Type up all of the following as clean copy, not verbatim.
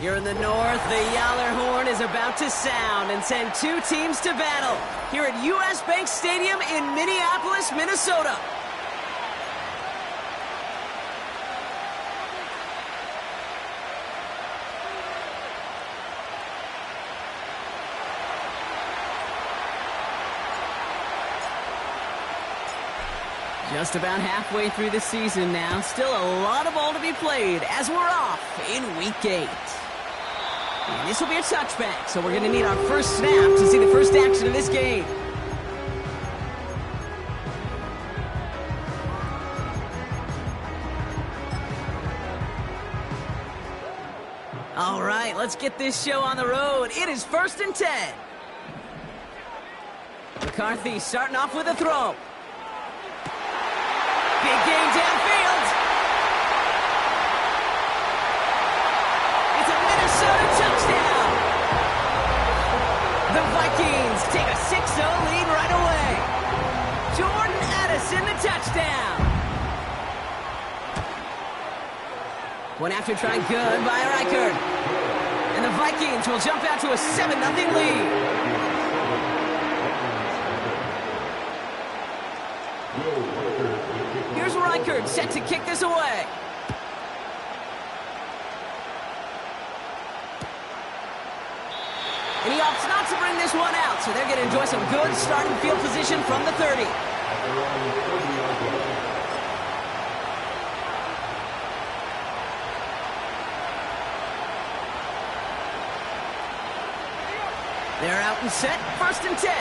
Here in the north, the Yaller horn is about to sound and send two teams to battle here at U.S. Bank Stadium in Minneapolis, Minnesota. Just about halfway through the season now. Still a lot of ball to be played as we're off in Week 8. And this will be a touchback, so we're going to need our first snap to see the first action of this game. All right, let's get this show on the road. It is 1st and 10. McCarthy starting off with a throw. Big game downfield. It's a Minnesota touchdown. The Vikings take a 6-0 lead right away. Jordan Addison, the touchdown. One after try good by Reichert. And the Vikings will jump out to a 7-0 lead. Here's Reichert set to kick this away. And he opts not to bring this one out, so they're going to enjoy some good starting field position from the 30. They're out and set, 1st and 10.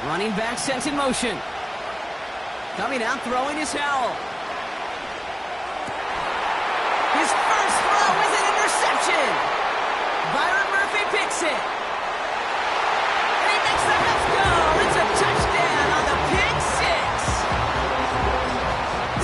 Running back sent in motion. Coming out, throwing his Howell. His first throw is an interception. Byron Murphy picks it. And he makes the half go. It's a touchdown on the pick six.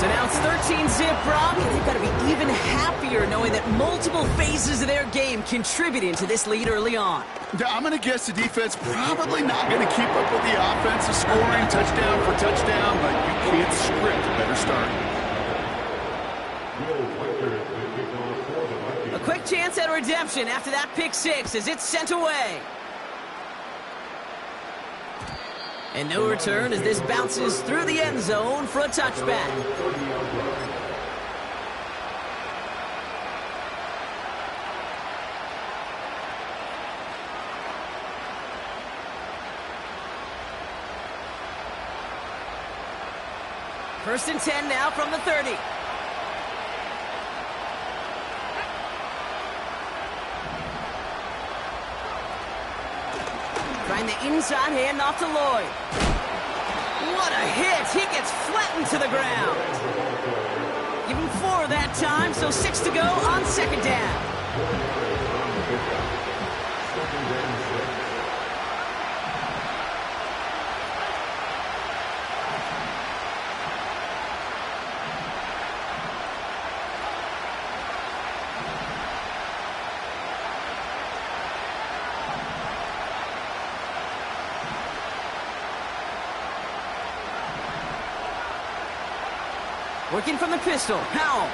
So now it's 13-zip, Brock, and they've got to be even happier knowing that multiple phases of their game contributing to this lead early on. I'm going to guess the defense probably not going to keep up with the offense of scoring touchdown for touchdown, but you can't script a better start. A quick chance at redemption after that pick six as it's sent away. And no return as this bounces through the end zone for a touchback. First and 10 now from the 30. Trying the inside handoff to Lloyd. What a hit! He gets flattened to the ground. Give him 4 that time, so 6 to go on 2nd down. Working from the pistol, Howell.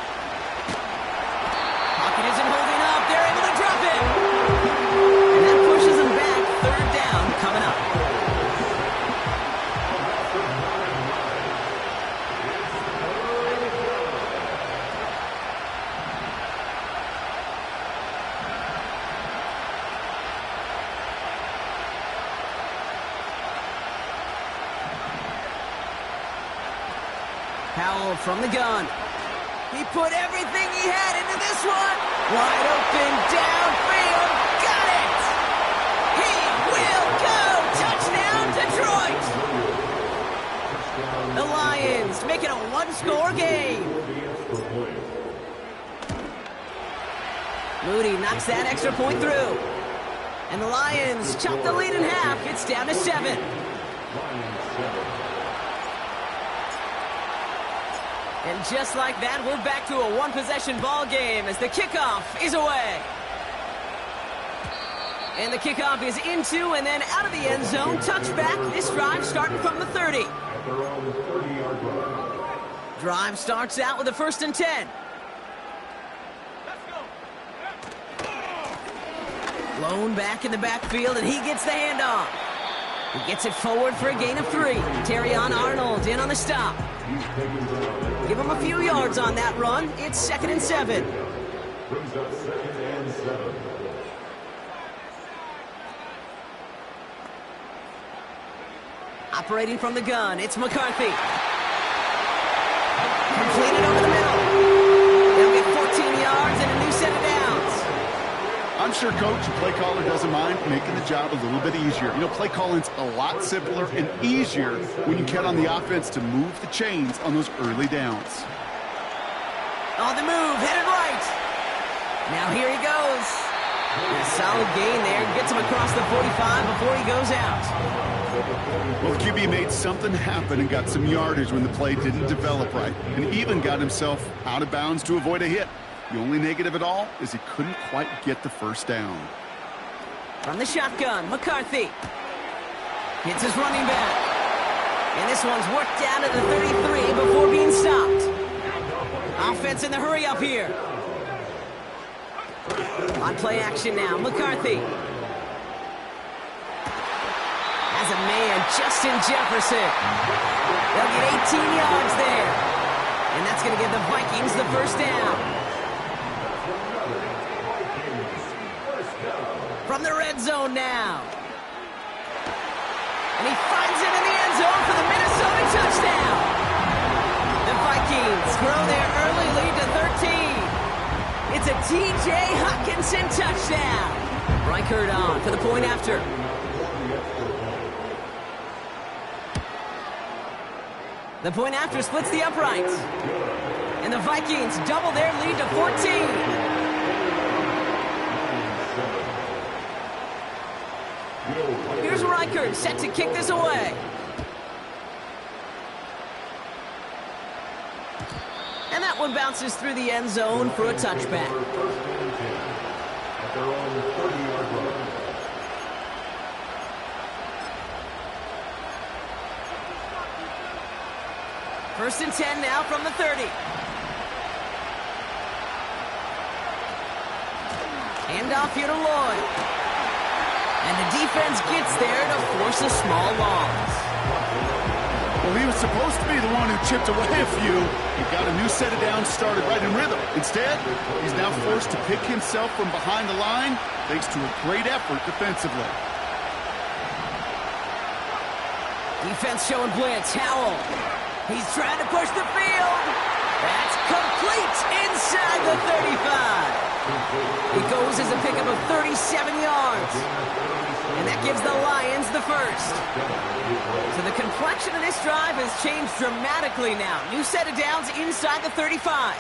Pocket isn't holding up. They're able to drop it. And that pushes them back. 3rd down coming up. Howell from the gun. He put everything he had into this one. Wide open downfield. Got it! He will go! Touchdown, Detroit! The Lions make it a 1-score game. Moody knocks that extra point through. And the Lions chop the lead in half. It's down to 7. And just like that, we're back to a one-possession ball game as the kickoff is away. And the kickoff is into and then out of the end zone. Touchback. This drive starting from the 30. Drive starts out with a 1st and 10. Blown back in the backfield, and he gets the handoff. He gets it forward for a gain of 3. Terrion Arnold in on the stop. Give him a few yards on that run. It's 2nd and 7. Operating from the gun, it's McCarthy. Completed over the middle. They'll get 14 yards and a new set of downs. I'm sure coach and play caller doesn't mind making the job a little bit easier. You know, play calling's a lot simpler and easier when you count on the offense to move the chains on those early downs. On the move, headed right. Now here he goes. A solid gain there. Gets him across the 45 before he goes out. Well, the QB made something happen and got some yardage when the play didn't develop right, and even got himself out of bounds to avoid a hit. The only negative at all is he couldn't quite get the 1st down. From the shotgun, McCarthy hits his running back. And this one's worked down to the 33 before being stopped. Offense in the hurry up here. On play action now, McCarthy. Has a man, Justin Jefferson. They'll get 18 yards there. And that's going to give the Vikings the 1st down. From the red zone now. And he finds it in the end zone for the Minnesota touchdown. The Vikings grow their early lead to 13. It's a T.J. Hockenson touchdown. Reichert on for the point after. The point after splits the uprights. And the Vikings double their lead to 14. Here's Reichert set to kick this away. And that one bounces through the end zone for a touchback. First and 10 now from the 30. Handoff here to Lloyd. And the defense gets there to force a small loss. Well, he was supposed to be the one who chipped away a few. He got a new set of downs started right in rhythm. Instead, he's now forced to pick himself from behind the line thanks to a great effort defensively. Defense showing blitz. Howell. He's trying to push the field. That's complete inside the 35. It goes as a pickup of 37 yards. And that gives the Lions the 1st. So the complexion of this drive has changed dramatically now. New set of downs inside the 35.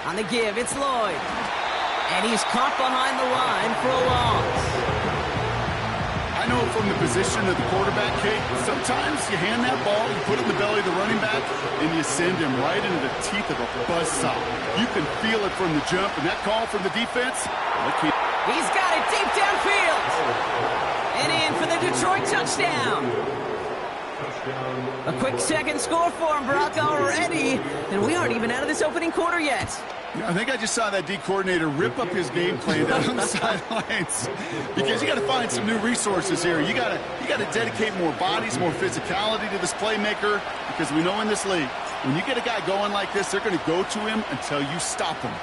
On the give, it's Lloyd. And he's caught behind the line for a loss. I know from the position of the quarterback, Kate, sometimes you hand that ball, you put it in the belly of the running back, and you send him right into the teeth of a buzzsaw. You can feel it from the jump, and that call from the defense, he's got it deep downfield. And in for the Detroit touchdown. A quick second score for him, Brock, already. And we aren't even out of this opening quarter yet. I think I just saw that D coordinator rip up his game plan down on the sidelines, because you got to find some new resources here. You got to dedicate more bodies, more physicality to this playmaker, because we know in this league, when you get a guy going like this, they're going to go to him until you stop him.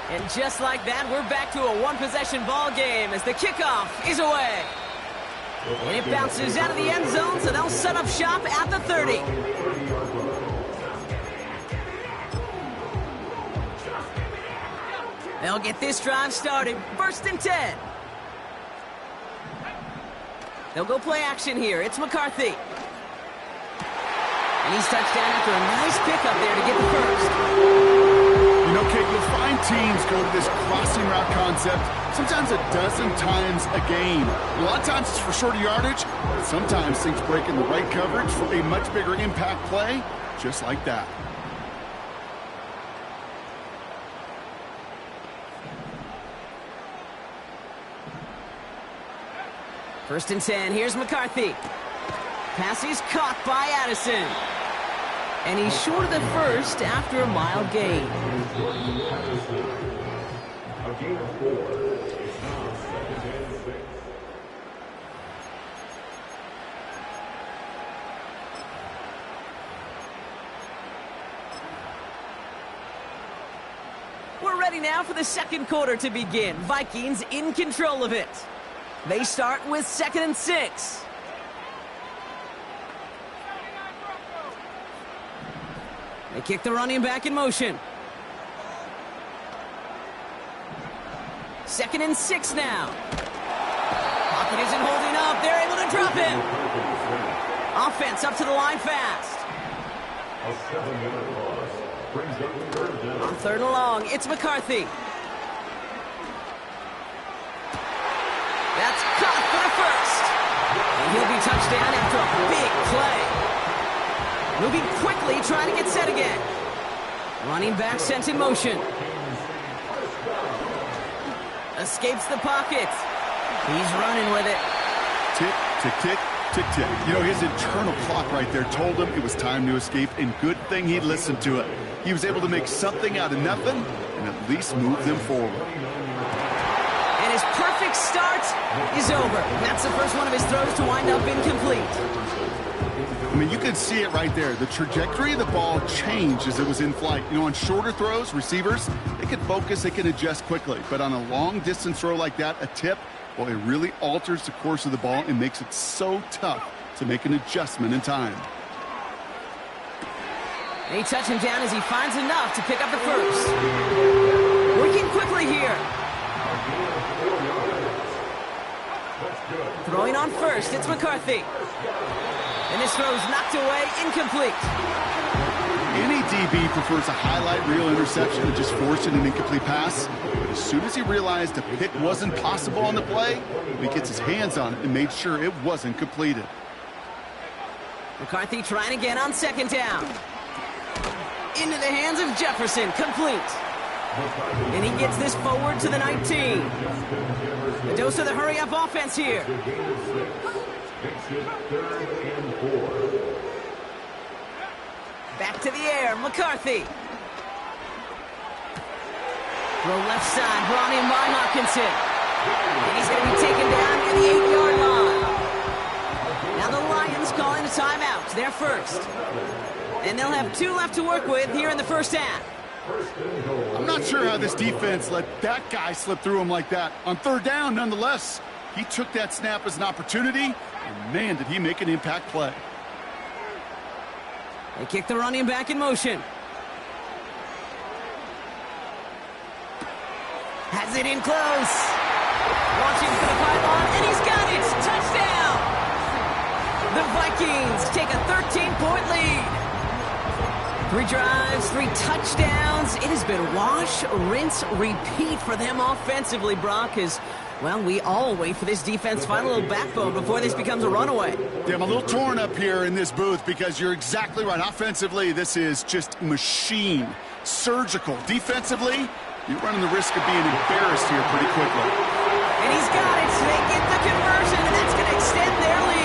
And just like that, we're back to a one-possession ball game as the kickoff is away. And it bounces out of the end zone, so they'll set up shop at the 30. They'll get this drive started. 1st and 10. They'll go play action here. It's McCarthy. And he's touchdown after a nice pickup there to get the 1st. You know, Kate, you'll find teams go to this crossing route concept sometimes a dozen times a game. A lot of times it's for shorter yardage, but sometimes things break in the right coverage for a much bigger impact play, just like that. First and 10, here's McCarthy. Pass is caught by Addison. And he's short of the first after a mild gain. A gain of 4. It's now 2nd and 6. We're ready now for the second quarter to begin. Vikings in control of it. They start with 2nd and 6. They kick the running back in motion. 2nd and 6 now. Pocket isn't holding up. They're able to drop him. Offense up to the line fast. A 7-yard loss brings up 3rd down. On 3rd and long, it's McCarthy. That's caught for the first. And he'll be touchdown after a big play. Moving quickly, trying to get set again. Running back sent in motion. Escapes the pocket. He's running with it. Tick, tick, tick, tick, tick. You know, his internal clock right there told him it was time to escape, and good thing he listened to it. He was able to make something out of nothing and at least move them forward. And his perfect start is over. That's the first one of his throws to wind up incomplete. I mean, you can see it right there. The trajectory of the ball changed as it was in flight. You know, on shorter throws, receivers, they can focus, they can adjust quickly. But on a long-distance throw like that, a tip, well, it really alters the course of the ball and makes it so tough to make an adjustment in time. And he touches him down as he finds enough to pick up the first. Working quickly here. Throwing on first, it's McCarthy. And this throw's knocked away, incomplete. Any DB prefers a highlight reel interception to just forcing an incomplete pass. But as soon as he realized a pick wasn't possible on the play, he gets his hands on it and made sure it wasn't completed. McCarthy trying again on 2nd down. Into the hands of Jefferson, complete. And he gets this forward to the 19. A dose of the hurry-up offense here. Back to the air, McCarthy. Throw left side, brought in by Hawkinson. And he's going to be taken down at the 8-yard line. Now the Lions calling a timeout, their first. And they'll have 2 left to work with here in the first half. I'm not sure how this defense let that guy slip through him like that. On 3rd down, nonetheless, he took that snap as an opportunity, and man, did he make an impact play. They kick the running back in motion. Has it in close. Launching for the pylon, and he's got it. Touchdown! The Vikings take a 13-point lead. 3 drives, 3 touchdowns. It has been wash, rinse, repeat for them offensively, Brock, as, well, we all wait for this defense to find a little backbone before this becomes a runaway. Yeah, I'm a little torn up here in this booth because you're exactly right. Offensively, this is just machine, surgical. Defensively, you're running the risk of being embarrassed here pretty quickly. And he's got it. They get the conversion, and that's going to extend their lead.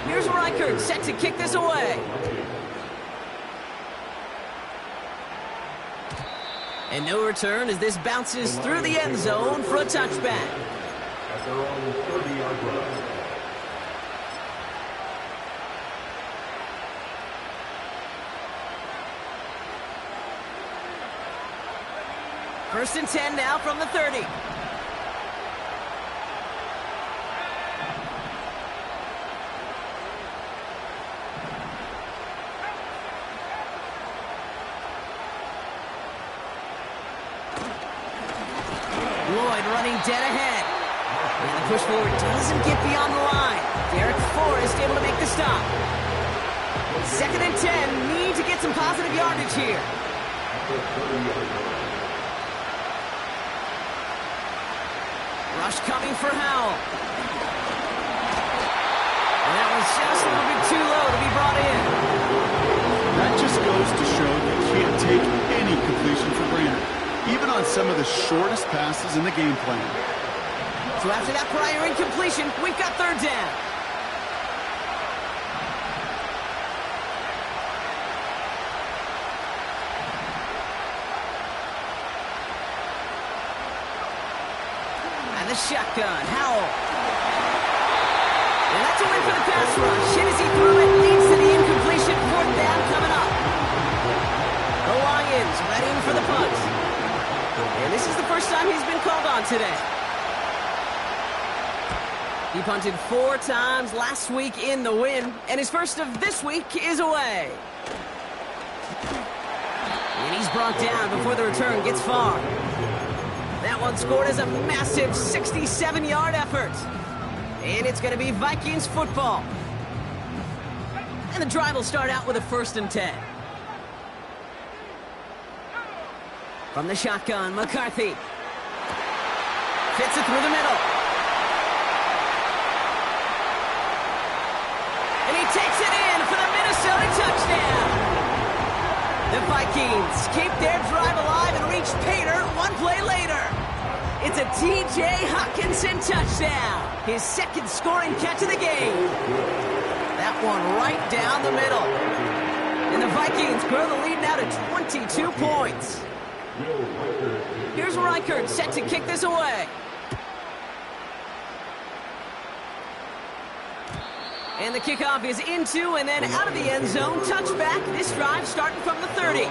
Here's Reichert set to kick this away. And no return as this bounces through the end zone for a touchback. At their own 30-yard line. First and 10 now from the 30. Lloyd running dead ahead. And the push forward doesn't get beyond the line. Derek Forrest able to make the stop. 2nd and 10. Need to get some positive yardage here. Rush coming for Howell. And that was just a little bit too low to be brought in. That just goes to show you can't take any completion for granted. even on some of the shortest passes in the game plan. So after that prior incompletion, we've got third down. And the shotgun, Howell. And that's a win for the pass rush. And as he threw it, leads to the incompletion. Fourth down coming up. The Lions readying for the punt. And this is the first time he's been called on today. He punted 4 times last week in the win, and his first of this week is away. And he's brought down before the return gets far. That one scored as a massive 67-yard effort. And it's going to be Vikings football. And the drive will start out with a 1st and 10. From the shotgun, McCarthy. Fits it through the middle. And he takes it in for the Minnesota touchdown. The Vikings keep their drive alive and reach Pater 1 play later. It's a T.J. Hockenson touchdown. His 2nd scoring catch of the game. That one right down the middle. And the Vikings grow the lead now to 22 points. Here's Reichert set to kick this away. And the kickoff is into and then out of the end zone. Touchback. This drive starting from the 30.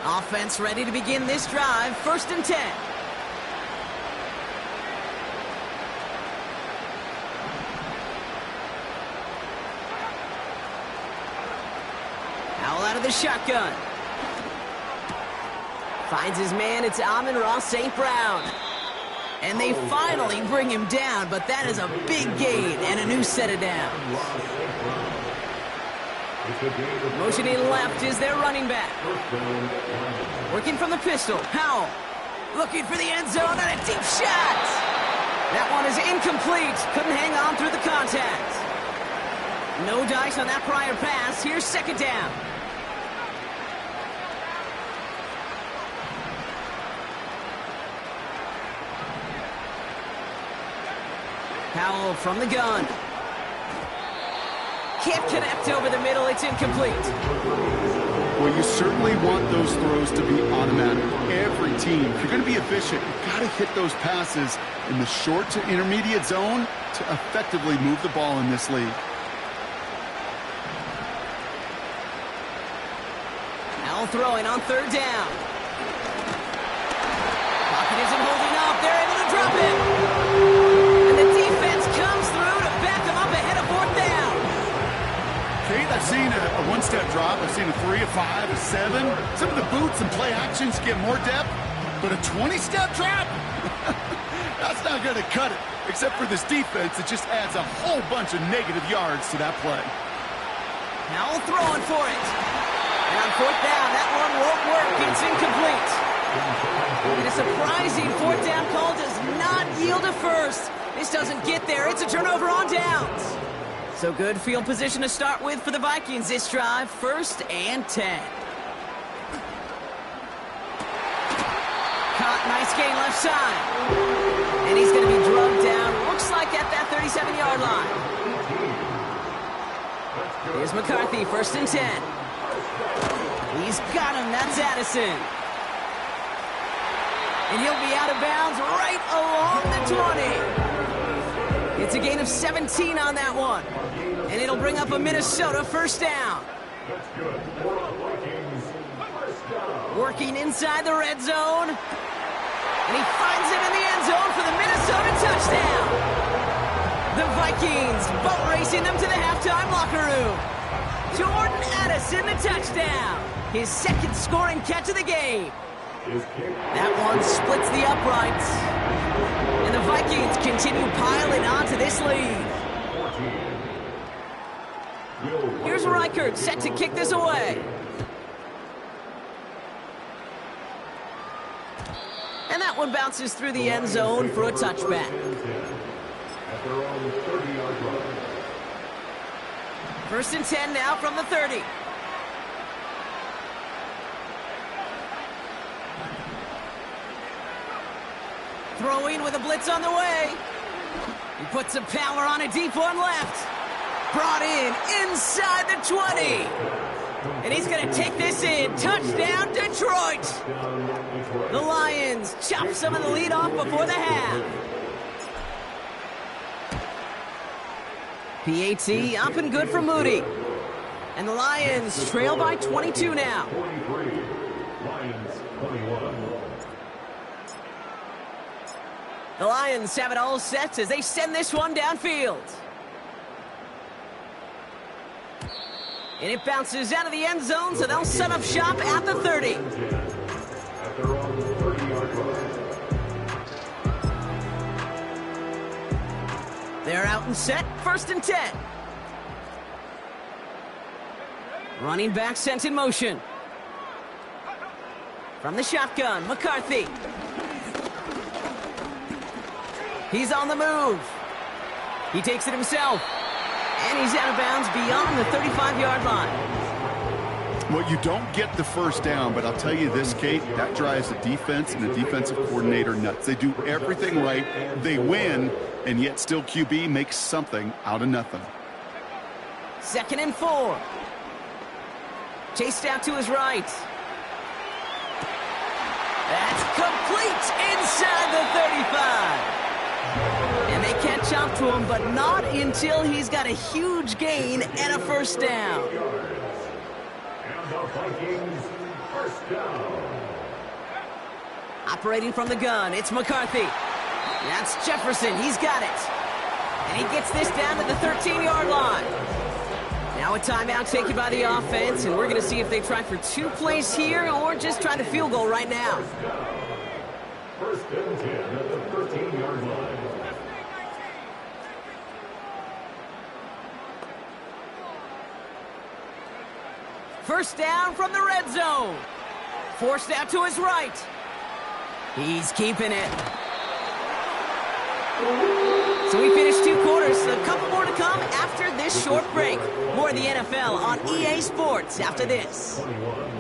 Offense ready to begin this drive. 1st and 10. Howell out of the shotgun. Finds his man. It's Amon-Ra St. Brown. And they finally bring him down, but that is a big gain and a new set of downs. Motioning left is their running back. Working from the pistol. Howell looking for the end zone and a deep shot. That one is incomplete. Couldn't hang on through the contact. No dice on that prior pass. Here's 2nd down. Howell from the gun. Can't connect over the middle. It's incomplete. Well, you certainly want those throws to be automatic. Every team, if you're going to be efficient, you've got to hit those passes in the short to intermediate zone to effectively move the ball in this league. Howell throwing on 3rd down. Pocket isn't holding up. They're able to drop it. And the defense comes through to back them up ahead of 4th down. Kate, I've seen a 1-step drop. I've seen a 3, a 5, a 7. Some of the boots and play actions get more depth, but a 20-step drop? That's not going to cut it. Except for this defense, it just adds a whole bunch of negative yards to that play. Howell throwing for it. And on 4th down, that one won't work. It's incomplete. And a surprising 4th down call does not yield a first. This doesn't get there. It's a turnover on downs. So good field position to start with for the Vikings this drive. 1st and 10. Caught, nice gain left side. And he's going to be drugged down. Looks like at that 37-yard line. Here's McCarthy, 1st and 10. He's got him. That's Addison. And he'll be out of bounds right along the 20. It's a gain of 17 on that one. And it'll bring up a Minnesota 1st down. Working inside the red zone. And he finds him in the end zone for the Minnesota touchdown. The Vikings boat racing them to the halftime locker room. Jordan Addison, the touchdown. His 2nd scoring catch of the game. That one splits the uprights. And the Vikings continue piling onto this lead. Here's Reichert set to kick this away. And that one bounces through the end zone for a touchback. 1st and 10 now from the 30. Throwing with a blitz on the way. He puts some power on a deep one left. Brought in inside the 20. And he's going to take this in. Touchdown, Detroit. The Lions chop some of the lead off before the half. PAT up and good for Moody. And the Lions trail by 22 now. 43, Lions 21. The Lions have it all set as they send this one downfield. And it bounces out of the end zone, so they'll set up shop at the 30. At their own 30-yard line. They're out and set, 1st and 10. Running back sent in motion. From the shotgun, McCarthy. He's on the move. He takes it himself. And he's out of bounds beyond the 35-yard line. Well, you don't get the first down, but I'll tell you this, Kate, that drives the defense and the defensive coordinator nuts. They do everything right. They win, and yet still QB makes something out of nothing. 2nd and 4. Chased out to his right. That's complete inside the 35. And they catch up to him, but not until he's got a huge gain and a first down. And the Vikings first down. Operating from the gun, it's McCarthy. That's Jefferson, he's got it. And he gets this down to the 13-yard line. Now a timeout taken by the offense, and we're going to see if they try for 2 plays here or just try to field goal right now. First and 10 at the 13-yard line. First down from the red zone. Forced out to his right. He's keeping it. So we finished 2 quarters. A couple more to come after this short break. More of the NFL on EA Sports after this. 21.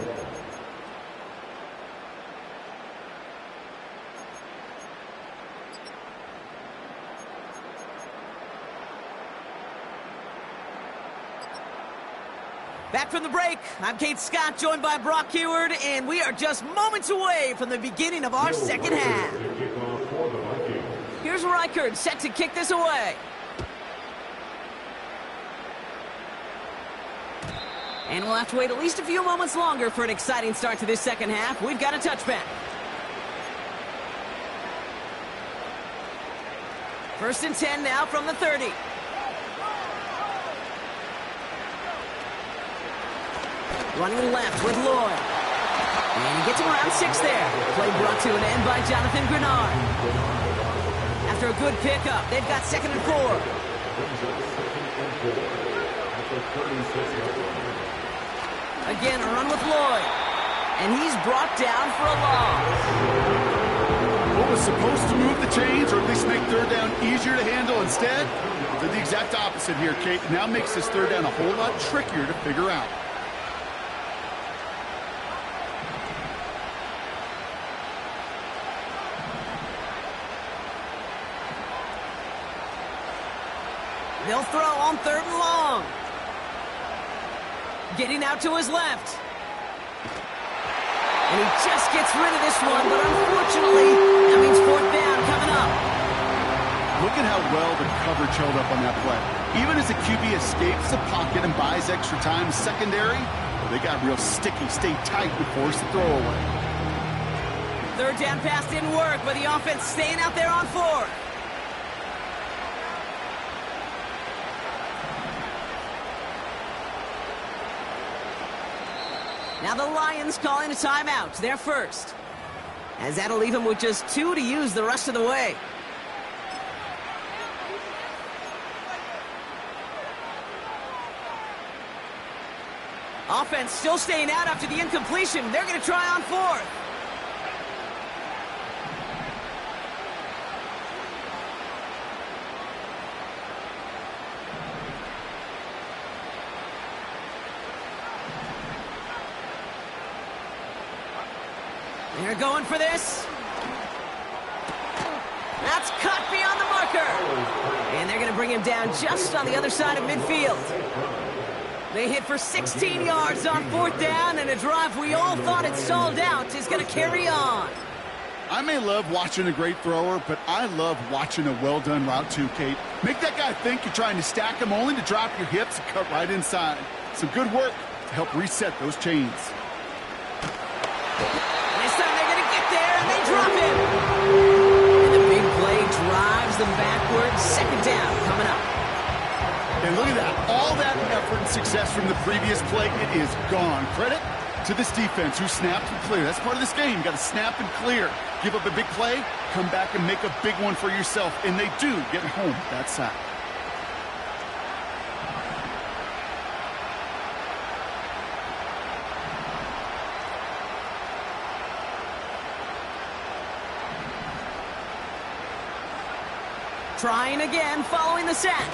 Back from the break, I'm Kate Scott, joined by Brock Heward, and we are just moments away from the beginning of our second half. Here's Reichard, set to kick this away. And we'll have to wait at least a few moments longer for an exciting start to this second half. We've got a touchback. 1st and 10 now from the 30. Running left with Lloyd. And he gets around 6 there. Play brought to an end by Jonathan Grenard. After a good pickup, they've got 2nd and 4. Again, a run with Lloyd. And he's brought down for a loss. What was supposed to move the chains or at least make 3rd down easier to handle instead? Did the exact opposite here, Kate. Now makes this 3rd down a whole lot trickier to figure out. They'll throw on 3rd and long. Getting out to his left. And he just gets rid of this one, but unfortunately, that means 4th down coming up. Look at how well the coverage held up on that play. Even as the QB escapes the pocket and buys extra time secondary, they got real sticky, stayed tight and forced the throw away. 3rd down pass didn't work, but the offense staying out there on 4th. Now the Lions calling a timeout, their first. As that'll leave them with just 2 to use the rest of the way. Offense still staying out after the incompletion. They're going to try on 4th. They're going for this. That's cut beyond the marker. And they're going to bring him down just on the other side of midfield. They hit for 16 yards on 4th down, and a drive we all thought had stalled out is going to carry on. I may love watching a great thrower, but I love watching a well-done route too, Kate. Make that guy think you're trying to stack him only to drop your hips and cut right inside. Some good work to help reset those chains. This time they're going to get there, and they drop him. And the big play drives them backwards. 2nd down coming up. And look at that. All that effort and success from the previous play, it is gone. Credit to this defense who snapped and cleared. That's part of this game. You got to snap and clear. Give up a big play, come back and make a big one for yourself. And they do get home that sack. Trying again following the sack.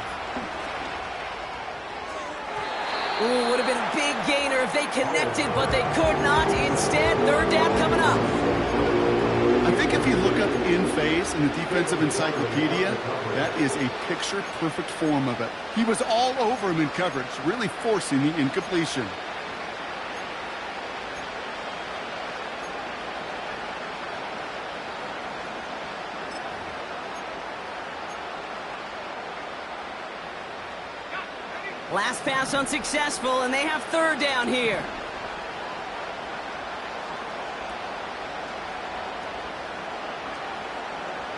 Ooh, would have been a big gainer if they connected, but they could not. Instead, 3rd down coming up. I think if you look up in phase in the defensive encyclopedia, that is a picture-perfect form of it. He was all over him in coverage, really forcing the incompletion. Last pass unsuccessful, and they have 3rd down here.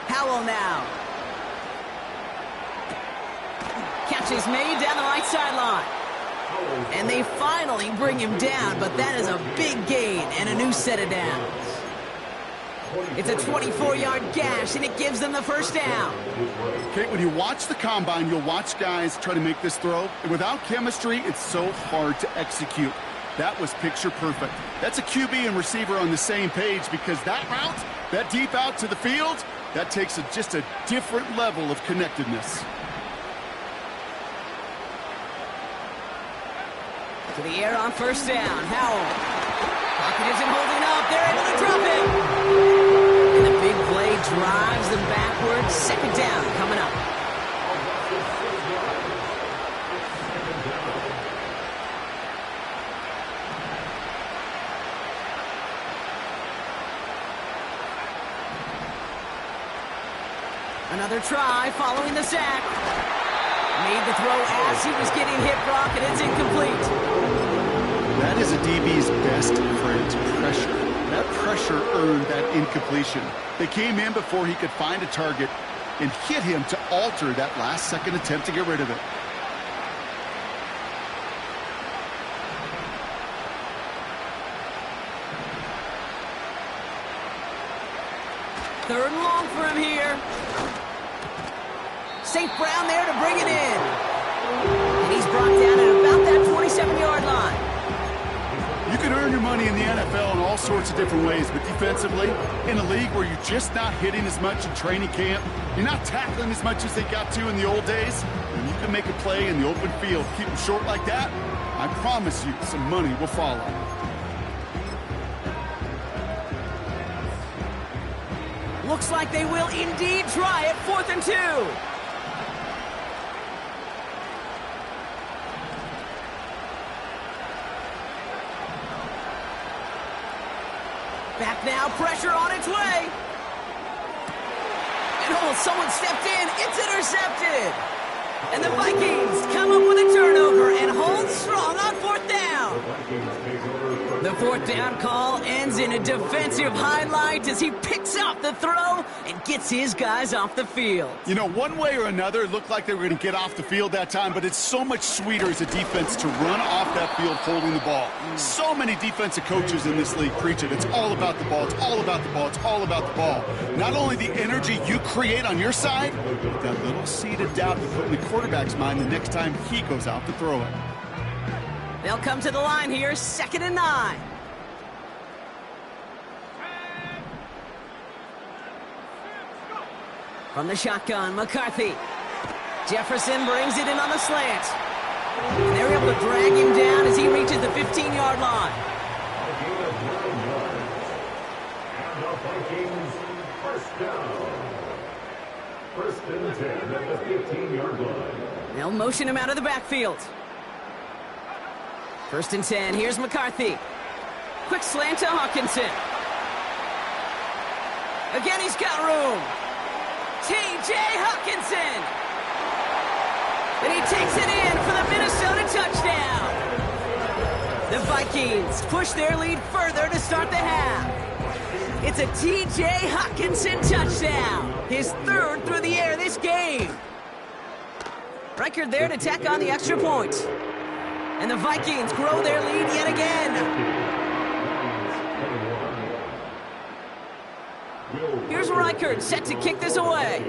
Howell now. Catch is made down the right sideline. And they finally bring him down, but that is a big gain and a new set of downs. It's a 24-yard gash, and it gives them the 1st down. Okay, when you watch the combine, you'll watch guys try to make this throw. And without chemistry, it's so hard to execute. That was picture perfect. That's a QB and receiver on the same page, because that route, that deep out to the field, that takes just a different level of connectedness. To the air on 1st down. Howell. Pocket isn't holding up. They're able to drop it. And the big play drives them backwards. 2nd down coming up. Another try following the sack. Made the throw as he was getting hit, Brock, and it's incomplete. That is a DB's best friend, pressure. That pressure earned that incompletion. They came in before he could find a target and hit him to alter that last-second attempt to get rid of it. Third and long for him here. St. Brown there to bring it in. And he's brought down at about that 27-yard line. You can earn your money in the NFL in all sorts of different ways, but defensively, in a league where you're just not hitting as much in training camp, you're not tackling as much as they got to in the old days, and you can make a play in the open field, keep them short like that, I promise you some money will follow. Looks like they will indeed try it. 4th and 2. Back now, pressure on its way. And oh, someone stepped in. It's intercepted. And the Vikings come up with a turnover and hold strong on 4th down. The 4th down call ends in a defensive highlight as he picks up the throw and gets his guys off the field. You know, one way or another, it looked like they were going to get off the field that time, but it's so much sweeter as a defense to run off that field holding the ball. So many defensive coaches in this league preach it. It's all about the ball. It's all about the ball. It's all about the ball. Not only the energy you create on your side, but that little seed of doubt you put in the quarterback's mind the next time he goes out to throw it. They'll come to the line here, 2nd and 9. From the shotgun, McCarthy. Jefferson brings it in on the slant. And they're able to drag him down as he reaches the 15-yard line. First and 10 at the 15-yard line. They'll motion him out of the backfield. First and 10, here's McCarthy. Quick slant to Hawkinson. Again, he's got room. T.J. Hawkinson. And he takes it in for the Minnesota touchdown. The Vikings push their lead further to start the half. It's a T.J. Hawkinson touchdown. His third through the air this game. Reichard there to tack on the extra point. And the Vikings grow their lead yet again. Here's Reichard set to kick this away.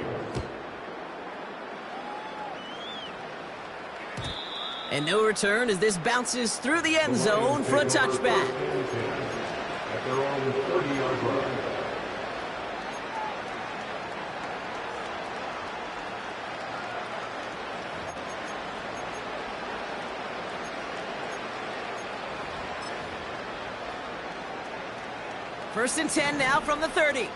And no return as this bounces through the end zone for a touchback. At their own 30-yard line. First and 10 now from the 30.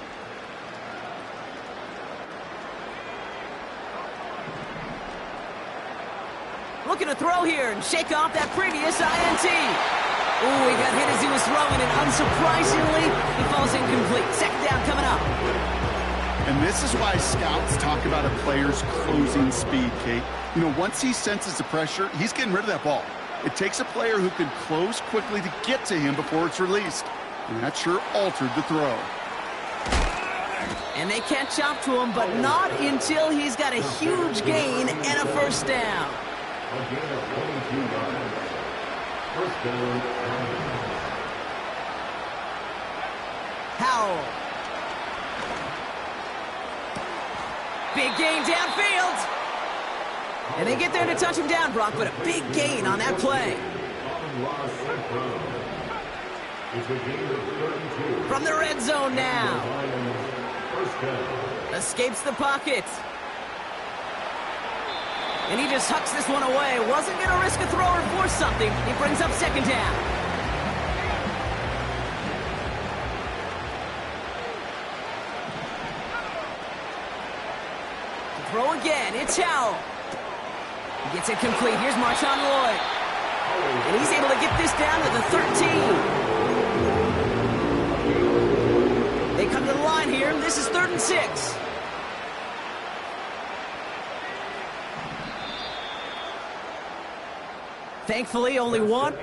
Looking to throw here and shake off that previous INT. Ooh, he got hit as he was throwing, and unsurprisingly, he falls incomplete. Second down coming up. And this is why scouts talk about a player's closing speed, Kate. You know, once he senses the pressure, he's getting rid of that ball. It takes a player who can close quickly to get to him before it's released. And that sure altered the throw. And they catch up to him, but not until he's got a huge gain and a first down. A gain of 22 yards. First down. Howell. Big gain downfield. And they get there to touch him down, Brock, but a big gain on that play. It's a gain of 32. From the red zone now. First down. Escapes the pocket. And he just hucks this one away. Wasn't going to risk a throw or force something. He brings up second down. Throw again. It's Howell. He gets it complete. Here's Marshawn Lloyd. And he's able to get this down to the 13. They come to the line here. This is 3rd and 6. Thankfully, only one.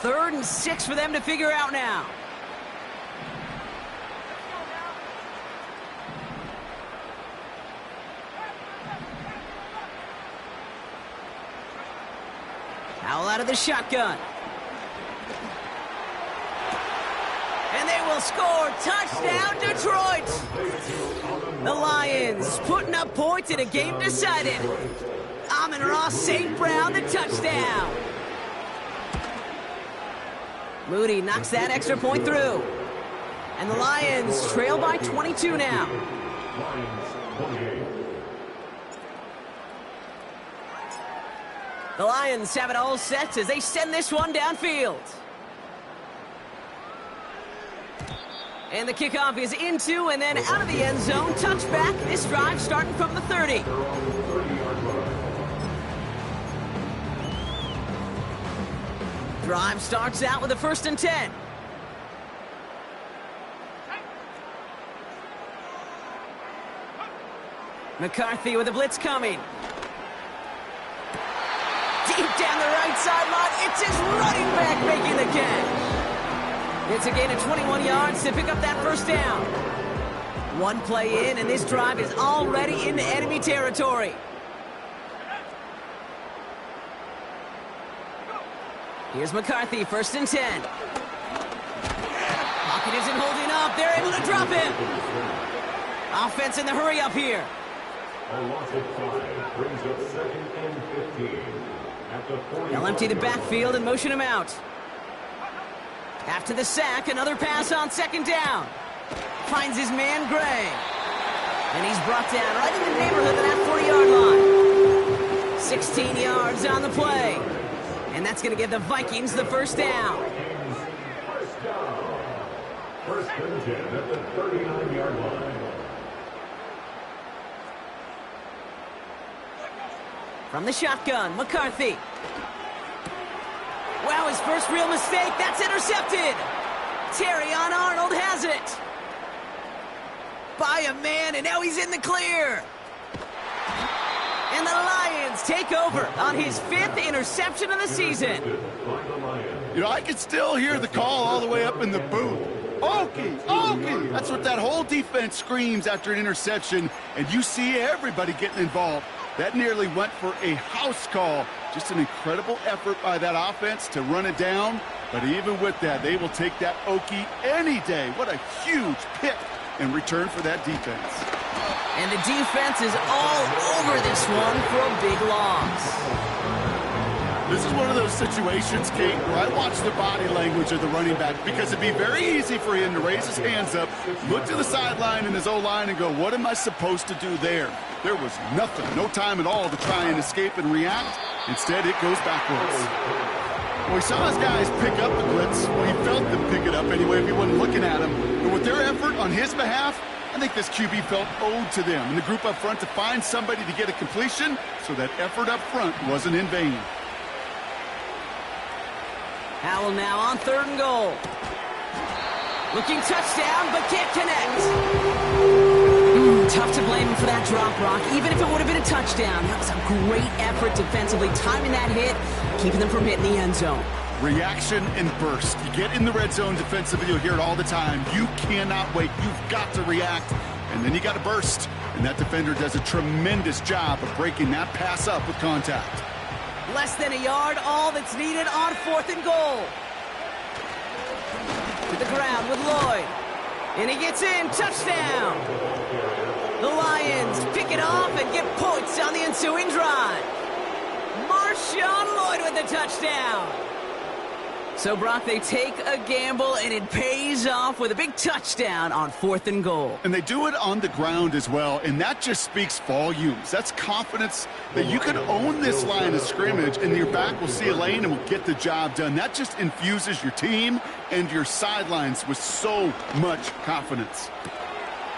Third and 6 for them to figure out now. Howell out of the shotgun. And they will score. Touchdown, Detroit. The Lions putting up points in a game decided. Amon-Ra St. Brown, the touchdown. Moody knocks that extra point through. And the Lions trail by 22 now. The Lions have it all set as they send this one downfield. And the kickoff is into and then out of the end zone. Touchback. This drive starting from the 30. Drive starts out with a 1st and 10. McCarthy with a blitz coming. Deep down the right sideline, it's his running back making the catch. It's a gain of 21 yards to pick up that first down. One play in, and this drive is already into enemy territory. Here's McCarthy, 1st and 10. Pocket isn't holding up. They're able to drop him. Offense in the hurry up here. A loss of 5 brings up 2nd and 15. At the 40. They'll empty the backfield and motion him out. After the sack, another pass on 2nd down. Finds his man, Gray. And he's brought down right in the neighborhood of that 40-yard line. 16 yards on the play. And that's going to give the Vikings the first down. First down. First and 10 at the 39-yard line. From the shotgun, McCarthy. Wow, his first real mistake. That's intercepted. Terry on Arnold has it. By a man, and now he's in the clear. And the Lions take over on his 5th interception of the season. You know, I can still hear the call all the way up in the booth. Okie, Okie! That's what that whole defense screams after an interception, and you see everybody getting involved. That nearly went for a house call. Just an incredible effort by that offense to run it down. But even with that, they will take that Okie any day. What a huge pick in return for that defense. And the defense is all over this one for a big loss. This is one of those situations, Kate, where I watch the body language of the running back, because it'd be very easy for him to raise his hands up, look to the sideline in his O-line and go, what am I supposed to do there? There was nothing, no time at all to try and escape and react. Instead, it goes backwards. Well, he saw his guys pick up the blitz. Well, he felt them pick it up anyway if he wasn't looking at him. But with their effort on his behalf, I think this QB felt owed to them and the group up front to find somebody to get a completion, so that effort up front wasn't in vain. Howell now on 3rd and goal. Looking touchdown, but can't connect. Tough to blame him for that drop, Brock, even if it would have been a touchdown. That was a great effort defensively, timing that hit, keeping them from hitting the end zone. Reaction and burst. You get in the red zone defensively, you'll hear it all the time. You cannot wait. You've got to react, and then you got to burst. And that defender does a tremendous job of breaking that pass up with contact. Less than a yard, all that's needed on 4th and goal. To the ground with Lloyd. And he gets in, touchdown. The Lions pick it off and get points on the ensuing drive. Marshawn Lloyd with the touchdown. So, Brock, they take a gamble, and it pays off with a big touchdown on 4th and goal. And they do it on the ground as well, and that just speaks volumes. That's confidence that you can own this line of scrimmage, and your back will see a lane and will get the job done. That just infuses your team and your sidelines with so much confidence.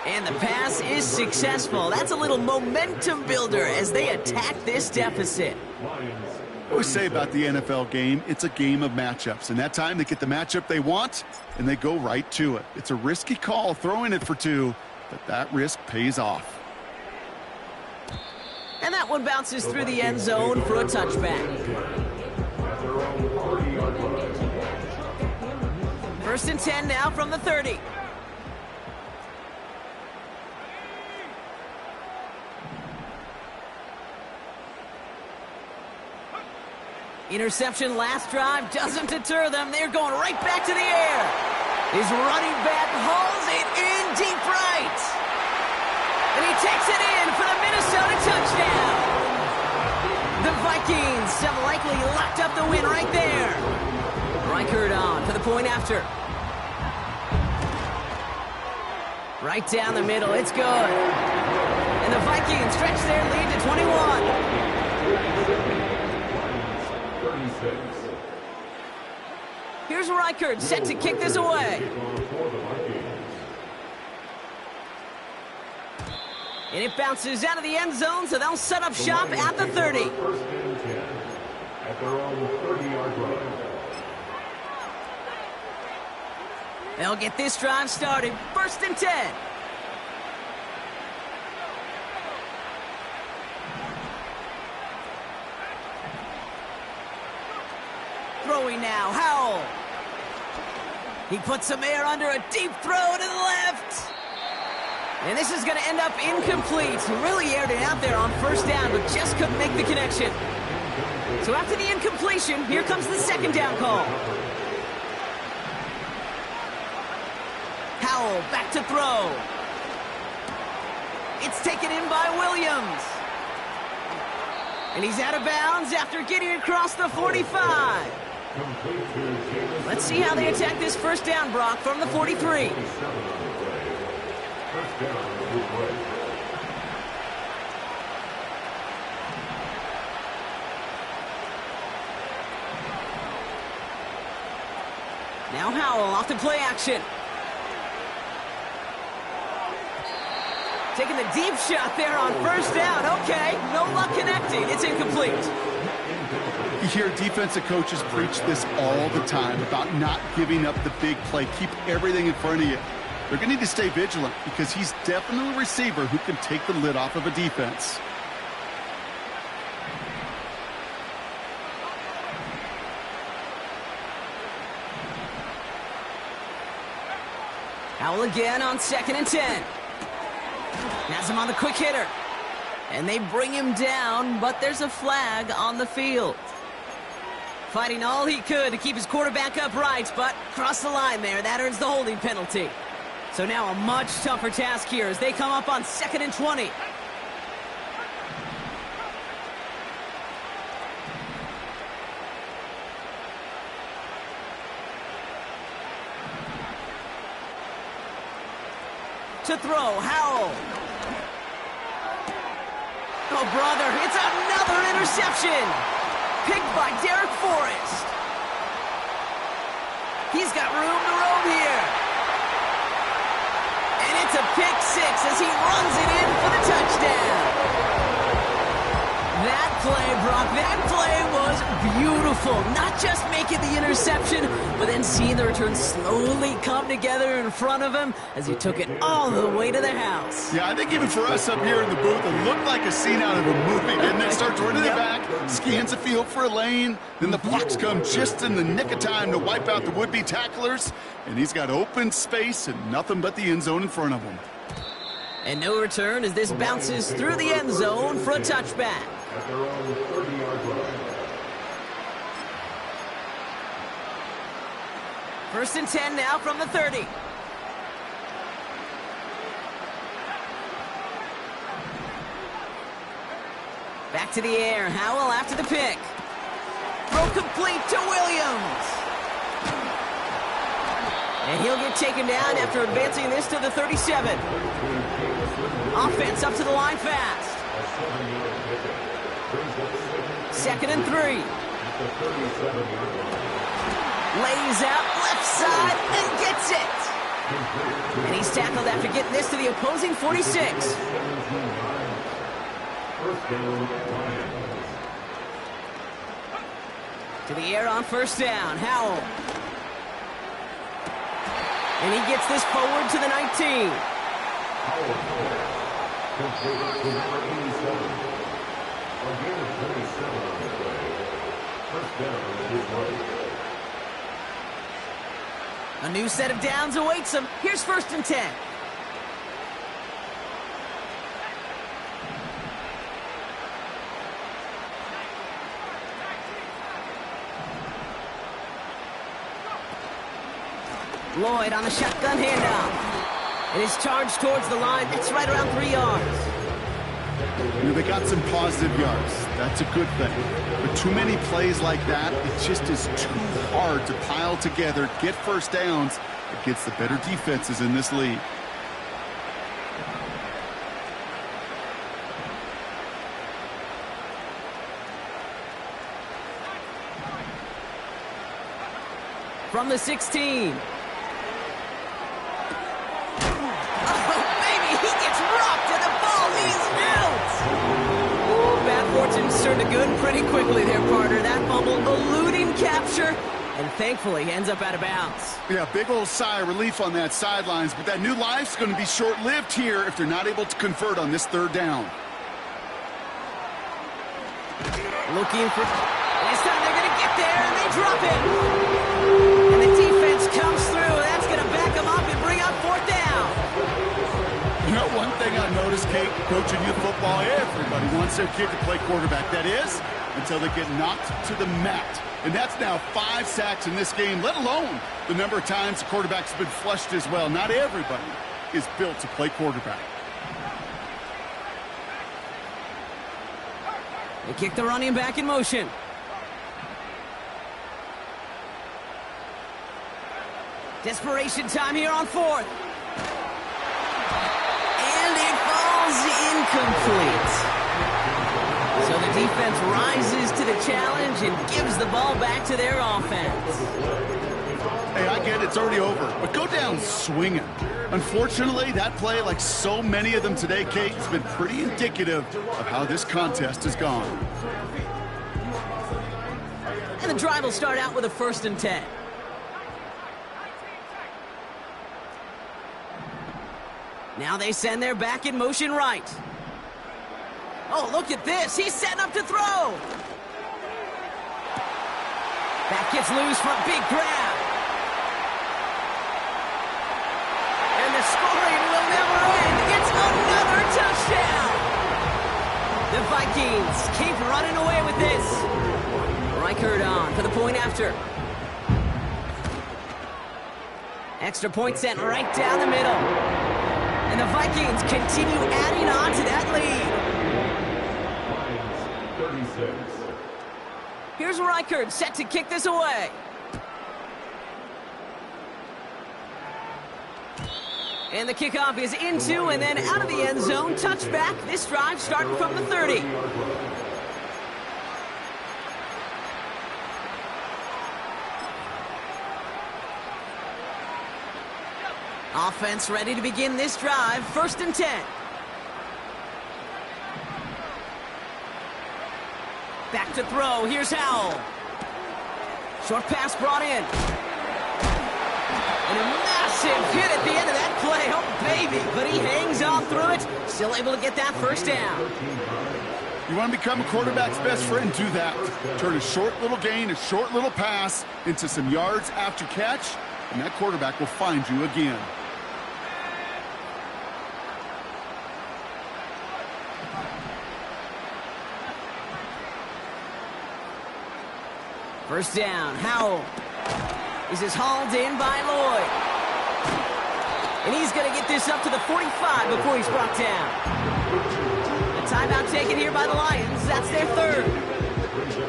And the pass is successful. That's a little momentum builder as they attack this deficit. I always say about the NFL game, it's a game of matchups. And that time they get the matchup they want, and they go right to it. It's a risky call throwing it for 2, but that risk pays off. And that one bounces through the end zone for a touchback. 1st and 10 now from the 30. Interception last drive doesn't deter them. They're going right back to the air. His running back hauls it in deep right. And he takes it in for the Minnesota touchdown. The Vikings have likely locked up the win right there. Reichert on for the point after. Right down the middle. It's good. And the Vikings stretch their lead to 21. Here's Reichert set to kick this away. And it bounces out of the end zone, so they'll set up shop at the 30. At their own 30-yard line. They'll get this drive started. 1st and 10. Throwing now, Howell. He puts some air under a deep throw to the left. And this is going to end up incomplete. Really aired it out there on 1st down, but just couldn't make the connection. So after the incompletion, here comes the 2nd down call. Howell back to throw. It's taken in by Williams. And he's out of bounds after getting across the 45. Let's see how they attack this 1st down, Brock, from the 43. Now Howell off to play action. Taking the deep shot there on first down. Okay, no luck connecting. It's incomplete. You hear defensive coaches preach this all the time about not giving up the big play. Keep everything in front of you. They're going to need to stay vigilant because he's definitely a receiver who can take the lid off of a defense. Howell again on 2nd and 10. Has him on the quick hitter. And they bring him down, but there's a flag on the field. Fighting all he could to keep his quarterback upright, but crossed the line there. That earns the holding penalty. So now a much tougher task here as they come up on 2nd and 20. To throw, Howell. Oh, brother, it's another interception. Picked by Derek Forrest. He's got room to roam here. And it's a pick six as he runs it in for the touchdown. That play, Brock, that play was beautiful. Not just making the interception, but then seeing the return slowly come together in front of him as he took it all the way to the house. Yeah, I think even for us up here in the booth, it looked like a scene out of a movie, didn't it? Starts running it back, scans the field for a lane, then the blocks come just in the nick of time to wipe out the would-be tacklers, and he's got open space and nothing but the end zone in front of him. And no return as this bounces through the end zone for a touchback. At their own 30-yard line. 1st and 10 now from the 30. Back to the air. Howell after the pick. Throw complete to Williams. And he'll get taken down after advancing this to the 37. Offense up to the line fast. 2nd and 3. Lays out left side and gets it. And he's tackled after getting this to the opposing 46. To the air on 1st down. Howell. And he gets this forward to the 19. A new set of downs awaits him. Here's 1st and 10. Lloyd on the shotgun handoff. It is charged towards the line. It's right around 3 yards. You know, they got some positive yards. That's a good thing. But too many plays like that, it just is too hard to pile together, get 1st downs against the better defenses in this league. From the 16. Turned to good pretty quickly there, partner. That fumble eluding capture, and thankfully ends up out of bounds. Yeah, big old sigh of relief on that sidelines, but that new life's going to be short-lived here if they're not able to convert on this 3rd down. Looking for... This time they're going to get there, and they drop it. And the defense comes through. That's going to back them up and bring up 4th down. You know, one thing I noticed, Kate, coaching youth football, everybody wants their kid to play quarterback. That is, until they get knocked to the mat. And that's now 5 sacks in this game, let alone the number of times the quarterback's been flushed as well. Not everybody is built to play quarterback. They kick the running back in motion. Desperation time here on 4th. And it falls incomplete. So the defense rises to the challenge and gives the ball back to their offense. Hey, I get it, it's already over, but go down swinging. Unfortunately, that play, like so many of them today, Kate, has been pretty indicative of how this contest has gone. And the drive will start out with a 1st and 10. Now they send their back in motion right. Oh, look at this. He's setting up to throw. That gets loose for a big grab. And the scoring will never end. It's another touchdown. The Vikings keep running away with this. Reichert on for the point after. Extra point sent right down the middle. And the Vikings continue adding on to that lead. 36. Here's Reichert set to kick this away. And the kickoff is into and then out of the end zone. Touchback. This drive starting from the 30. Offense ready to begin this drive. 1st and 10. Back to throw. Here's Howell. Short pass brought in. And a massive hit at the end of that play. Oh, baby. But he hangs on through it. Still able to get that 1st down. You want to become a quarterback's best friend? Do that. Turn a short little gain, a short little pass into some yards after catch, and that quarterback will find you again. First down, Howell. This is hauled in by Lloyd. And he's going to get this up to the 45 before he's brought down. A timeout taken here by the Lions. That's their 3rd.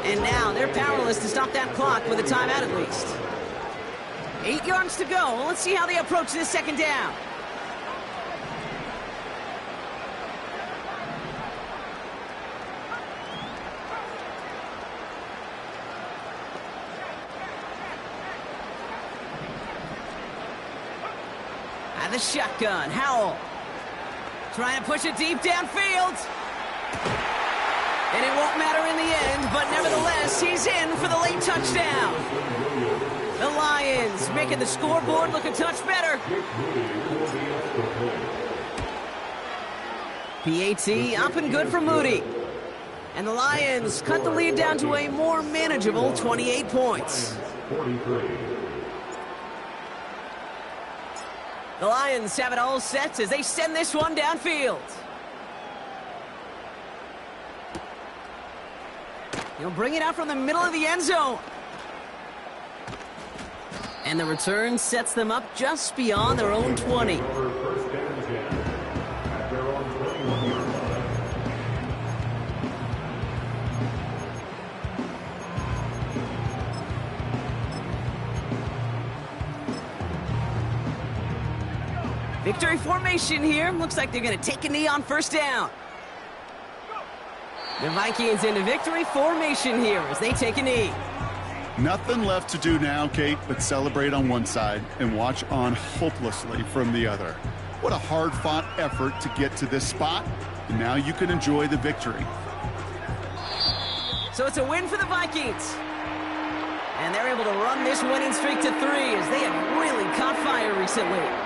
And now they're powerless to stop that clock with a timeout at least. 8 yards to go. Let's see how they approach this 2nd down. The shotgun, Howell. Trying to push it deep downfield. And it won't matter in the end, but nevertheless, he's in for the late touchdown. The Lions making the scoreboard look a touch better. PAT up and good for Moody. And the Lions cut the lead down to a more manageable 28 points. 43. The Lions have it all set as they send this one downfield. He'll bring it out from the middle of the end zone. And the return sets them up just beyond their own 20. First down 10 at their own 21-yard line. Victory formation here. Looks like they're going to take a knee on 1st down. The Vikings into victory formation here as they take a knee. Nothing left to do now, Kate, but celebrate on one side and watch on hopelessly from the other. What a hard-fought effort to get to this spot, and now you can enjoy the victory. So it's a win for the Vikings. And they're able to run this winning streak to 3 as they have really caught fire recently.